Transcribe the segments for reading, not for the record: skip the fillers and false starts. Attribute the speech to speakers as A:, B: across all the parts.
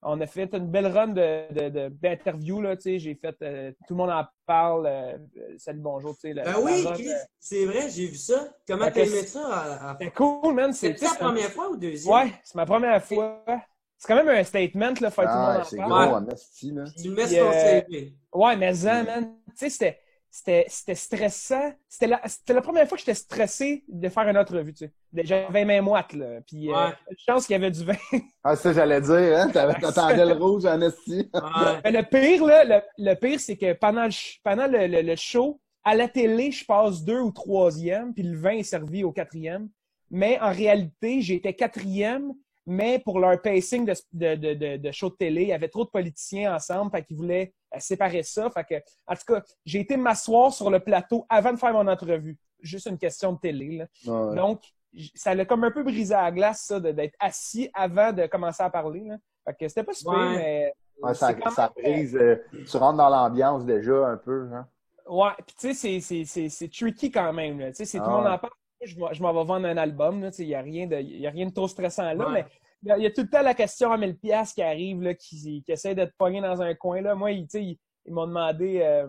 A: On a fait une belle run d'interviews, là, tu sais. J'ai fait, tout le monde en parle, salut, bonjour, tu sais.
B: Ben oui, c'est vrai, j'ai vu ça. Comment t'as aimé ça?
A: C'est cool, man.
B: C'est ta première fois ou deuxième?
A: Ouais, c'est ma première fois. C'est quand même un statement, là, faire tout le monde en parle.
C: C'est gros, en esti, là.
B: Tu le mets sur ton CV.
A: Ouais, mais ça, man, tu sais, c'était stressant. C'était la première fois que j'étais stressé de faire une entrevue, tu sais. J'avais mes moites, là. Puis, je pense qu'il y avait du vin.
C: Ah, ça, j'allais dire, hein. T'attendais le rouge en esti.
A: Mais le pire, là, le pire, c'est que pendant le show, à la télé, je passe 2 ou 3e, puis le vin est servi au 4e. Mais en réalité, j'étais 4e, mais pour leur pacing de show de télé, il y avait trop de politiciens ensemble, fait qu'ils voulaient séparer ça. Fait que, en tout cas, j'ai été m'asseoir sur le plateau avant de faire mon entrevue. Juste une question de télé, là.
C: Ouais.
A: Donc, ça l'a comme un peu brisé à la glace, ça, d'être assis avant de commencer à parler, là. Fait que c'était pas super, mais...
C: Ouais, ça brise. Tu rentres dans l'ambiance déjà un peu, hein.
A: Ouais, puis tu sais, c'est tricky quand même, là. Tu sais, tout le monde en parle. Je m'en vais vendre un album, là. Tu sais, il y a rien de trop stressant là, mais il y a tout le temps la question à 1000$ qui arrive, là, qui essaie de te pogner dans un coin, là. Moi, ils m'ont demandé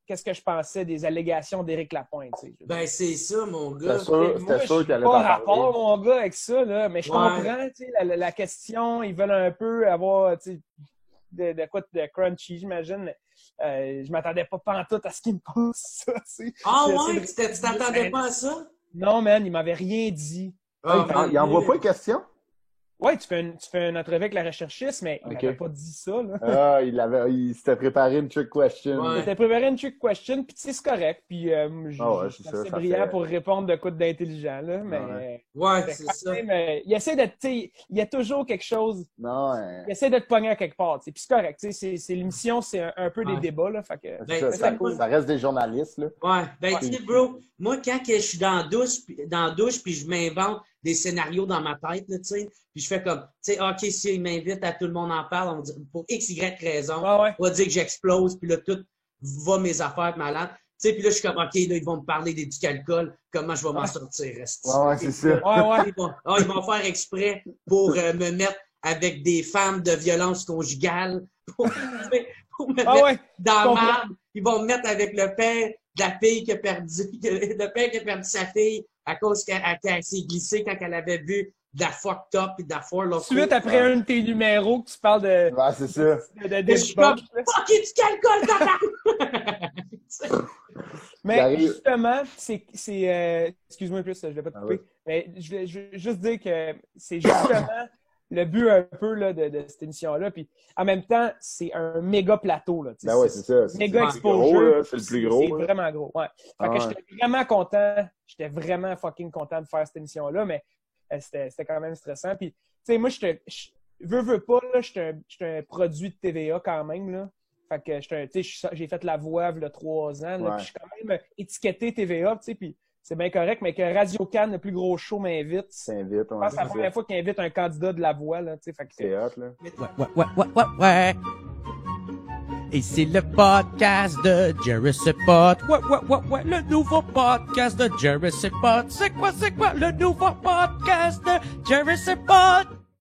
A: qu'est-ce que je pensais des allégations d'Éric Lapointe, tu sais.
B: Ben, c'est ça, mon gars.
C: C'était sûr qu'elle allait
A: pas
C: t'en
A: rapport,
C: parler.
A: mon gars, avec ça, là. Mais je comprends, tu sais, la question, ils veulent un peu avoir, tu sais, de quoi de crunchy, j'imagine. Je m'attendais pas pantoute à ce qu'ils me posent ça, tu sais.
B: Ah ouais? Tu t'attendais pas à ça?
A: Non, man, il m'avait rien dit.
C: Il envoie pas une question?
A: Ouais, tu fais une entrevue avec la recherchiste, mais il m'avait pas dit ça, là.
C: Il s'était préparé une trick question.
A: Il s'était préparé une trick question, puis tu sais, c'est correct. Puis je suis assez brillant pour répondre de quoi d'intelligent, là, mais...
B: Ouais, c'est ça.
A: Mais il essaie de, tu sais, il y a toujours quelque chose...
C: Non,
A: il essaie de te pogner à quelque part, tu sais. Puis c'est correct, tu sais, c'est l'émission, c'est un peu des débats, là, fait que...
C: ça reste des journalistes, là.
B: Ouais, ben tu sais, bro, moi, quand je suis dans la douche, puis je m'invente des scénarios dans ma tête, là, tu sais, puis je fais comme, tu sais, OK, si il m'invite à tout le monde en parle, on dit, pour X, Y raison, on va dire que j'explose, puis là, tout va mes affaires malades. Tu sais, puis là, je suis comme, OK, là, ils vont me parler du alcool, comment je vais m'en sortir, reste.
C: Ouais, c'est ça.
B: Ils vont faire exprès pour me mettre avec des femmes de violence conjugale, pour me mettre dans la merde. Ils vont me mettre avec le père de la fille qui a perdu sa fille à cause qu'elle s'est glissée quand elle avait vu de la fucked up et de la four loco.
A: Suite après un de tes numéros que tu parles de...
C: Ouais, c'est ça.
B: Je suis comme, fuck it, du calcul,
A: Mais justement, excuse-moi plus, je ne l'ai pas coupé. Mais je vais juste dire que c'est justement le but un peu là, de cette émission-là. Puis en même temps, c'est un méga plateau. Là,
C: ben ouais, c'est ça.
A: Méga exposure.
C: C'est le plus gros.
A: C'est vraiment gros. Ouais. Fait que j'étais vraiment content. J'étais vraiment fucking content de faire cette émission-là, mais c'était quand même stressant. Puis, tu sais, moi, veux pas, là, j'étais un produit de TVA quand même, là. Fait que j'ai fait la voix il y a 3 ans, là, puis je suis quand même étiqueté TVA, tu sais, puis c'est bien correct, mais que Radio-Can, le plus gros show, m'invite. Je pense que c'est la première fois qu'il invite un candidat de la voix, là, tu sais, fait que
C: c'est hot, là.
D: Ouais. Et c'est le podcast de Jerry Pot. Ouais, le nouveau podcast de Jerry Pot. C'est quoi le nouveau podcast de Jerry Pot?